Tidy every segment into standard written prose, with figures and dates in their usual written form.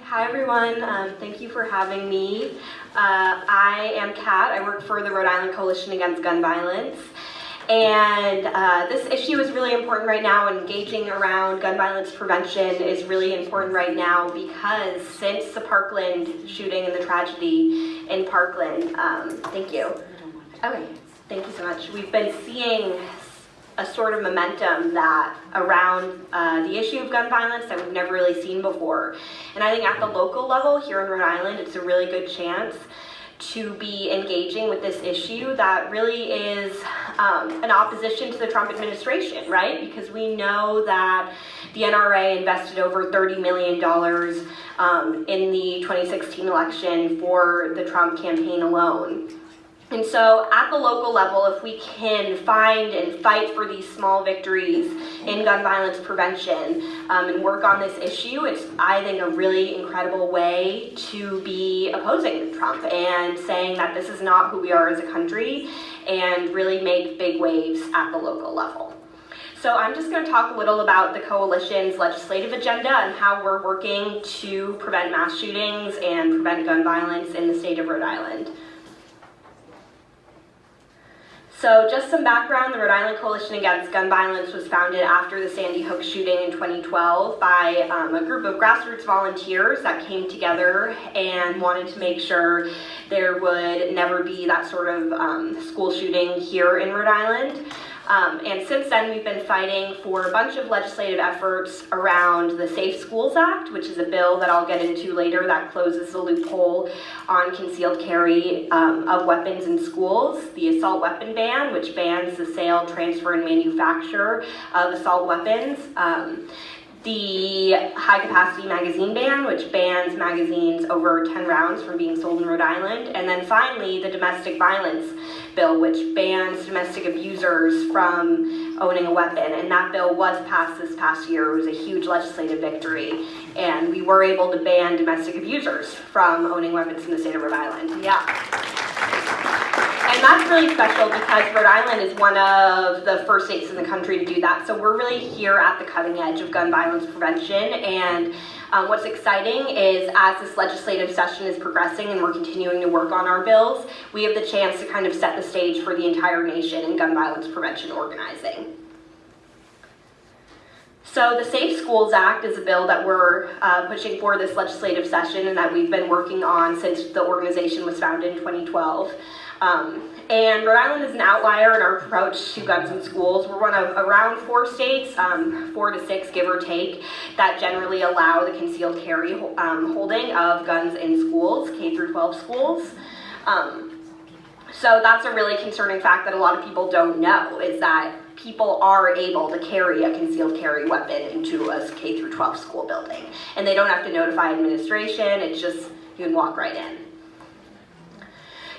Hi everyone, thank you for having me. I am Kat, I work for the Rhode Island Coalition Against Gun Violence. And this issue is really important right now. Engaging around gun violence prevention is really important right now because since the Parkland shooting and the tragedy in Parkland, thank you. Okay, thank you so much. We've been seeing a sort of momentum that around the issue of gun violence that we've never really seen before. And I think at the local level here in Rhode Island, it's a really good chance to be engaging with this issue that really is an opposition to the Trump administration, right? Because we know that the NRA invested over $30 million in the 2016 election for the Trump campaign alone. And so at the local level, if we can find and fight for these small victories in gun violence prevention and work on this issue, it's, I think, a really incredible way to be opposing Trump and saying that this is not who we are as a country and really make big waves at the local level. So I'm just going to talk a little about the coalition's legislative agenda and how we're working to prevent mass shootings and prevent gun violence in the state of Rhode Island. So just some background, the Rhode Island Coalition Against Gun Violence was founded after the Sandy Hook shooting in 2012 by a group of grassroots volunteers that came together and wanted to make sure there would never be that sort of school shooting here in Rhode Island. And since then, we've been fighting for a bunch of legislative efforts around the Safe Schools Act, which is a bill that I'll get into later that closes the loophole on concealed carry of weapons in schools, the assault weapon ban, which bans the sale, transfer, and manufacture of assault weapons, the high-capacity magazine ban, which bans magazines over 10 rounds from being sold in Rhode Island, and then finally the domestic violence bill, which bans domestic abusers from owning a weapon. And that bill was passed this past year. It was a huge legislative victory, and we were able to ban domestic abusers from owning weapons in the state of Rhode Island. And that's really special because Rhode Island is one of the first states in the country to do that. So we're really here at the cutting edge of gun violence prevention. And what's exciting is as this legislative session is progressing and we're continuing to work on our bills, we have the chance to kind of set the stage for the entire nation in gun violence prevention organizing. So the Safe Schools Act is a bill that we're pushing for this legislative session and that we've been working on since the organization was founded in 2012. And Rhode Island is an outlier in our approach to guns in schools. We're one of around 4 states, 4 to 6 give or take, that generally allow the concealed carry holding of guns in schools, K through 12 schools. So that's a really concerning fact that a lot of people don't know, is that people are able to carry a concealed carry weapon into a K through 12 school building. And they don't have to notify administration, it's just, you can walk right in.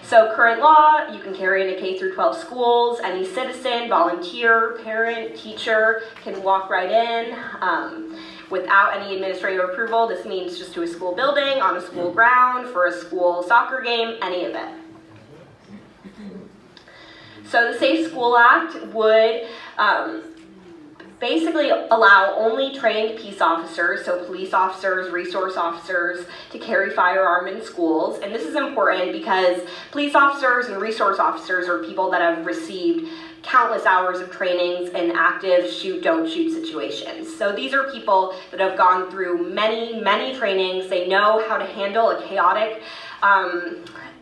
So current law, you can carry into K through 12 schools. Any citizen, volunteer, parent, teacher can walk right in without any administrative approval. This means just to a school building, on a school ground, for a school soccer game, any of it. So the Safe School Act would basically allow only trained peace officers, so police officers, resource officers, to carry firearm in schools. And this is important because police officers and resource officers are people that have received countless hours of trainings in active shoot, don't shoot situations. So these are people that have gone through many, many trainings. They know how to handle a chaotic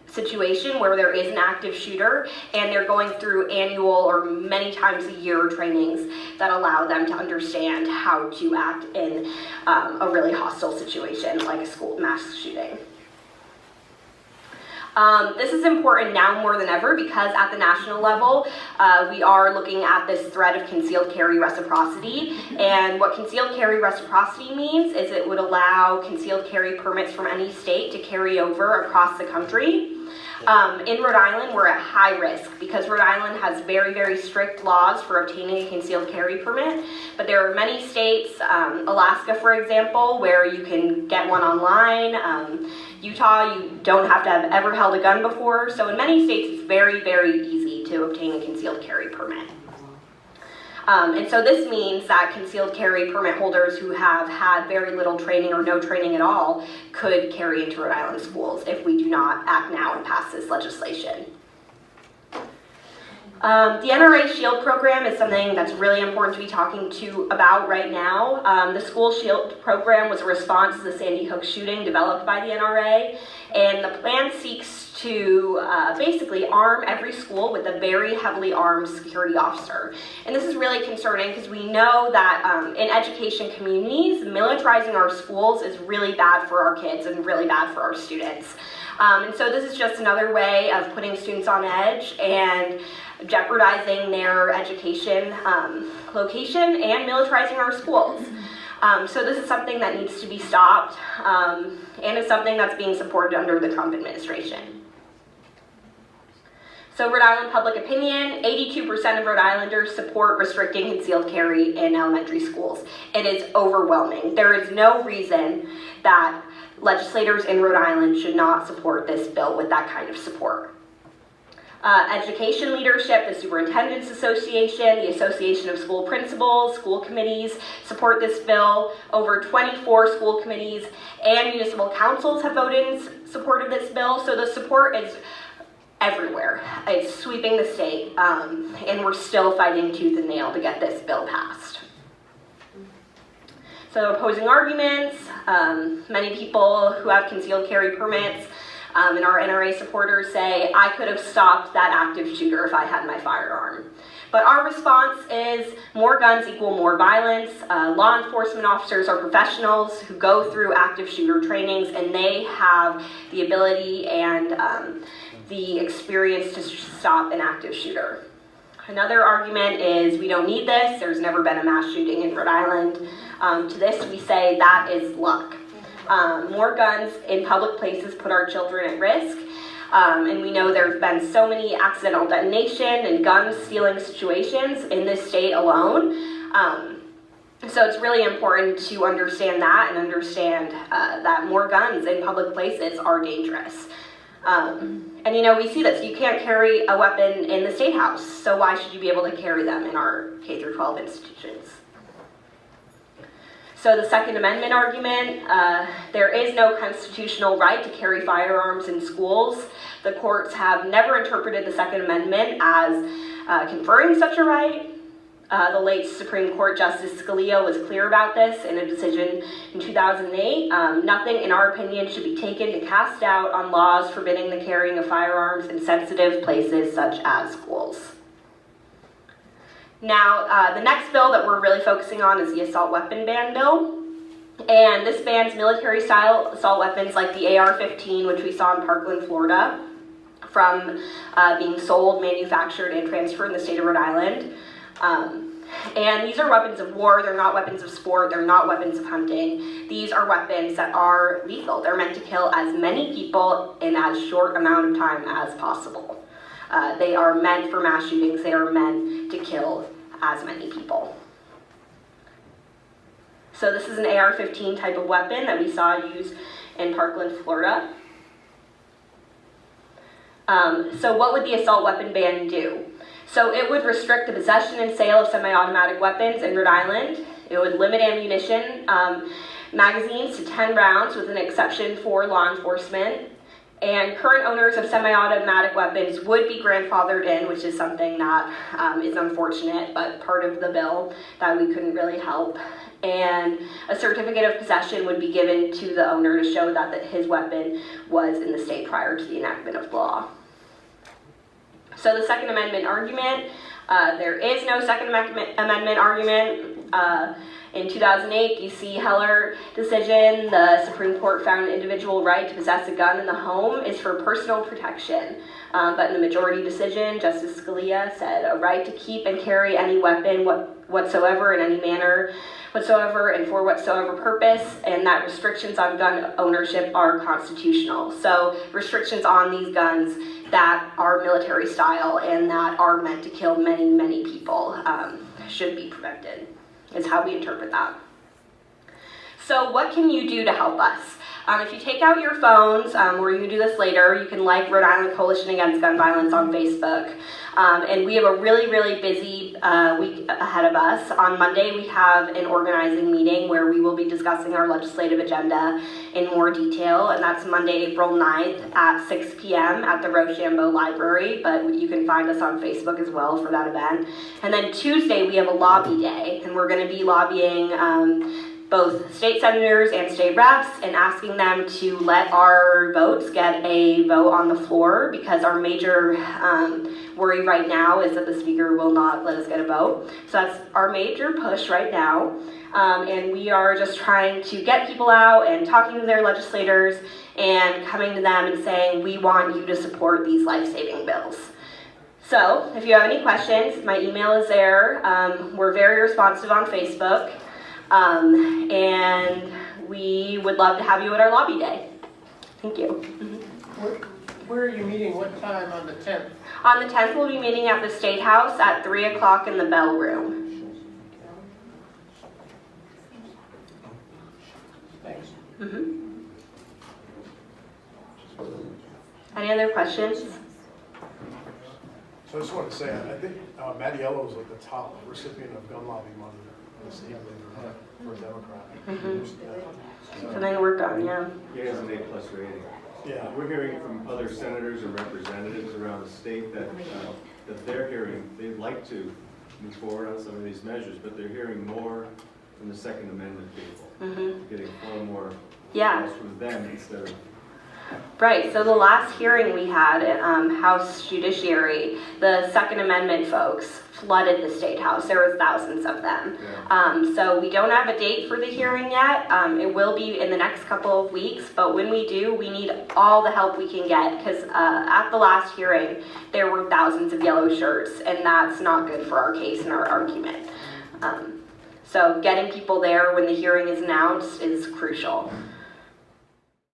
situation where there is an active shooter, and they're going through annual or many times a year trainings that allow them to understand how to act in a really hostile situation like a school mass shooting. This is important now more than ever because at the national level, we are looking at this threat of concealed carry reciprocity. And what concealed carry reciprocity means is it would allow concealed carry permits from any state to carry over across the country. In Rhode Island, we're at high risk because Rhode Island has very, very strict laws for obtaining a concealed carry permit. But there are many states, Alaska, for example, where you can get one online. Utah, you don't have to have ever held a gun before. So in many states, it's very, very easy to obtain a concealed carry permit. And so this means that concealed carry permit holders who have had very little training or no training at all could carry into Rhode Island schools if we do not act now and pass this legislation. The NRA Shield program is something that's really important to be talking about right now. The School Shield program was a response to the Sandy Hook shooting developed by the NRA, and the plan seeks to basically arm every school with a very heavily armed security officer. And this is really concerning because we know that in education communities, militarizing our schools is really bad for our kids and really bad for our students. And so this is just another way of putting students on edge and jeopardizing their education location and militarizing our schools. So this is something that needs to be stopped, and is something that's being supported under the Trump administration. So Rhode Island public opinion, 82% of Rhode Islanders support restricting concealed carry in elementary schools. It is overwhelming. There is no reason that legislators in Rhode Island should not support this bill with that kind of support. Education leadership, the Superintendent's Association, the Association of School Principals, school committees support this bill. Over 24 school committees and municipal councils have voted in support of this bill, so the support is everywhere. It's sweeping the state, and we're still fighting tooth and nail to get this bill passed. So opposing arguments, many people who have concealed carry permits and our NRA supporters say, I could have stopped that active shooter if I had my firearm. But our response is more guns equal more violence. Law enforcement officers are professionals who go through active shooter trainings, and they have the ability and the experience to stop an active shooter. Another argument is we don't need this. There's never been a mass shooting in Rhode Island. To this we say that is luck. More guns in public places put our children at risk. And we know there have been so many accidental detonation and gun stealing situations in this state alone. So it's really important to understand that and understand that more guns in public places are dangerous. And you know, we see this. You can't carry a weapon in the State House, so why should you be able to carry them in our K-12 institutions? So the Second Amendment argument, there is no constitutional right to carry firearms in schools. The courts have never interpreted the Second Amendment as conferring such a right. The late Supreme Court Justice Scalia was clear about this in a decision in 2008. Nothing, in our opinion, should be taken to cast doubt on laws forbidding the carrying of firearms in sensitive places such as schools. Now, the next bill that we're really focusing on is the assault weapon ban bill. And this bans military-style assault weapons like the AR-15, which we saw in Parkland, Florida, from being sold, manufactured, and transferred in the state of Rhode Island. And these are weapons of war. They're not weapons of sport. They're not weapons of hunting. These are weapons that are lethal. They're meant to kill as many people in as short amount of time as possible. They are meant for mass shootings. They are meant to kill as many people. So this is an AR-15 type of weapon that we saw used in Parkland, Florida. So what would the assault weapon ban do? So it would restrict the possession and sale of semi-automatic weapons in Rhode Island. It would limit ammunition magazines to 10 rounds with an exception for law enforcement. And current owners of semi-automatic weapons would be grandfathered in, which is something that is unfortunate, but part of the bill that we couldn't really help. And a certificate of possession would be given to the owner to show that his weapon was in the state prior to the enactment of the law. So the Second Amendment argument, there is no Second Amendment argument. In 2008, D.C. Heller decision, the Supreme Court found an individual right to possess a gun in the home is for personal protection. But in the majority decision, Justice Scalia said a right to keep and carry any weapon whatsoever in any manner whatsoever and for whatsoever purpose, and that restrictions on gun ownership are constitutional. So restrictions on these guns that are military style and that are meant to kill many, many people should be prevented, is how we interpret that. So what can you do to help us? If you take out your phones, or you can do this later, you can like Rhode Island Coalition Against Gun Violence on Facebook. And we have a really, really busy week ahead of us. On Monday, we have an organizing meeting where we will be discussing our legislative agenda in more detail, and that's Monday, April 9th at 6 p.m. at the Rochambeau Library, but you can find us on Facebook as well for that event. And then Tuesday, we have a lobby day, and we're going to be lobbying both state senators and state reps and asking them to let our votes get a vote on the floor, because our major worry right now is that the speaker will not let us get a vote. So that's our major push right now. And we are just trying to get people out and talking to their legislators and coming to them and saying, we want you to support these life-saving bills. So if you have any questions, my email is there. We're very responsive on Facebook. And we would love to have you at our lobby day. Thank you. Where are you meeting? What time on the 10th? On the 10th, we'll be meeting at the State House at 3 o'clock in the Bell Room. Thanks. Any other questions? So I just wanted to say, I think Mattiello is like the top recipient of gun lobby money in the state for a Democrat. Something to work on, yeah. He has an A+ rating. Yeah. We're hearing from other senators and representatives around the state that they're hearing, they'd like to move forward on some of these measures, but they're hearing more from the Second Amendment people. Getting far more calls from them instead of... Right, so the last hearing we had at House Judiciary, the Second Amendment folks flooded the State House. There were thousands of them. Yeah. So we don't have a date for the hearing yet. It will be in the next couple of weeks, but when we do, we need all the help we can get, because at the last hearing, there were thousands of yellow shirts, and that's not good for our case and our argument. So getting people there when the hearing is announced is crucial.